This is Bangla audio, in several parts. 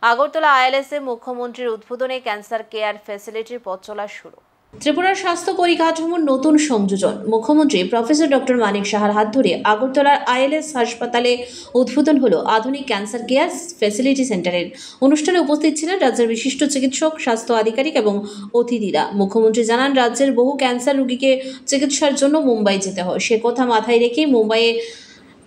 আগরতলা আইএলএসে মুখ্যমন্ত্রীর উদ্বোধনে ক্যান্সার কেয়ার ফ্যাসিলিটির পথ চলা শুরু। ত্রিপুরার স্বাস্থ্য পরিকাঠামোর নতুন সংযোজন মুখ্যমন্ত্রী প্রফেসর ডক্টর মানিক সাহার হাত ধরে আগরতলার আইএলএস হাসপাতালে উদ্বোধন হলো আধুনিক ক্যান্সার কেয়ার ফ্যাসিলিটি সেন্টারের। অনুষ্ঠানে উপস্থিত ছিলেন রাজ্যের বিশিষ্ট চিকিৎসক, স্বাস্থ্য আধিকারিক এবং অতিথিরা। মুখ্যমন্ত্রী জানান, রাজ্যের বহু ক্যান্সার রোগীকে চিকিৎসার জন্য মুম্বাই যেতে হয়। সে কথা মাথায় রেখেই মুম্বাইয়ে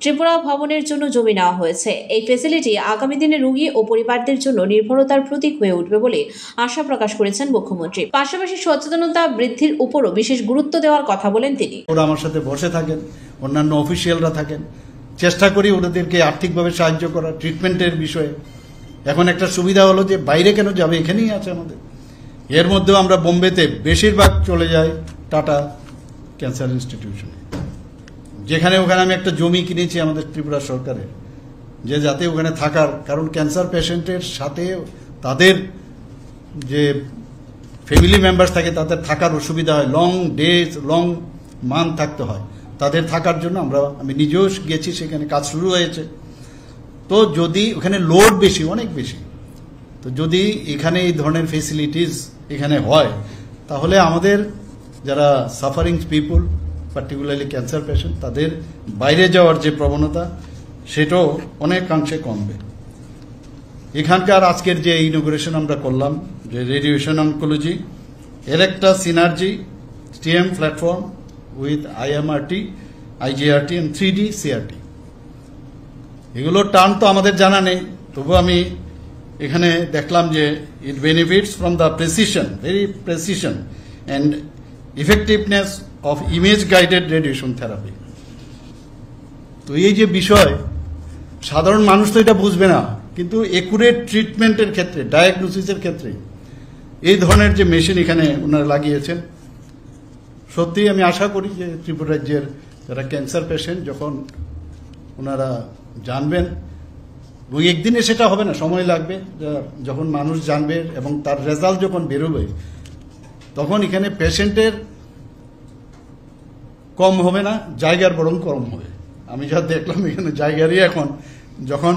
ত্রিপুরা ভবনের জন্য জমি নেওয়া হয়েছে। এই ফ্যাসিলিটি আগামী দিনে রোগী ও পরিবারদের জন্য নির্ভরতার প্রতীক হয়ে উঠবে বলে আশা প্রকাশ করেছেন মুখ্যমন্ত্রী। পাশাপাশি সচেতনতা বৃদ্ধির উপরও বিশেষ গুরুত্ব দেওয়ার কথা বলেন তিনি। ওরা আমার সাথে বসে থাকেন, অন্যান্য অফিসিয়ালরা থাকেন, চেষ্টা করি ওদেরকে আর্থিকভাবে সাহায্য করা ট্রিটমেন্টের বিষয়ে। এখন একটা সুবিধা হলো যে বাইরে কেন যাবে, এখানেই আছে আমাদের। এর মধ্যেও আমরা বোম্বেতে বেশিরভাগ চলে যাই টাটা ক্যান্সার ইনস্টিটিউশনে, যেখানে ওখানে আমি একটা জমি কিনেছি আমাদের ত্রিপুরা সরকারের, যে যাতে ওখানে থাকার, কারণ ক্যান্সার পেশেন্টের সাথে তাদের যে ফ্যামিলি মেম্বার্স থাকে তাদের থাকার অসুবিধা হয়, লং ডেজ লং মান্থ থাকতে হয়, তাদের থাকার জন্য আমি নিজেও গেছি, সেখানে কাজ শুরু হয়েছে। তো যদি ওখানে লোড বেশি, অনেক বেশি, তো যদি এখানে এই ধরনের ফেসিলিটিস এখানে হয়, তাহলে আমাদের যারা সাফারিং পিপুল, পার্টিকুলারলি ক্যান্সার পেশেন্ট, তাদের বাইরে যাওয়ার যে প্রবণতা সেটাও অনেকাংশে কমবে। এখানকার আজকের যে ইনোগ্রেশন আমরা করলাম, যে রেডিয়েশন অনকোলজি এর একটা synergy TM platform with IMRT, IGRT and 3D CRT, এগুলোর টার্ম তো আমাদের জানা নেই, তবু আমি এখানে দেখলাম যে it benefits from the precision, very precision and effectiveness of image guided radiation therapy. তো এই যে বিষয়, সাধারণ মানুষ তো এটা বুঝবে না, কিন্তু একুরেট ট্রিটমেন্টের ক্ষেত্রে, ডায়াগনোসিসের ক্ষেত্রে এই ধরনের যে মেশিন এখানে ওনারা লাগিয়েছেন, সত্যি আমি আশা করি যে ত্রিপুরা রাজ্যের যারা ক্যান্সার পেশেন্ট, যখন ওনারা জানবেন, ওই একদিনে সেটা হবে না, সময় লাগবে, যখন মানুষ জানবে এবং তার রেজাল্ট যখন বেরোবে, তখন এখানে পেশেন্টের কম হবে না, জায়গার বরং কম হবে। আমি যা দেখলাম এখানে জায়গারই এখন, যখন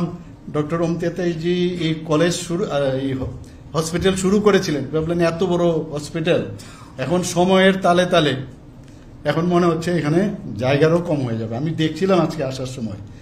ডক্টর ওমতেতাইজি এই কলেজ শুরু, এই হসপিটাল শুরু করেছিলেন, ভাবলেন এত বড় হসপিটাল, এখন সময়ের তালে তালে এখন মনে হচ্ছে এখানে জায়গারও কম হয়ে যাবে। আমি দেখছিলাম আজকে আসার সময়।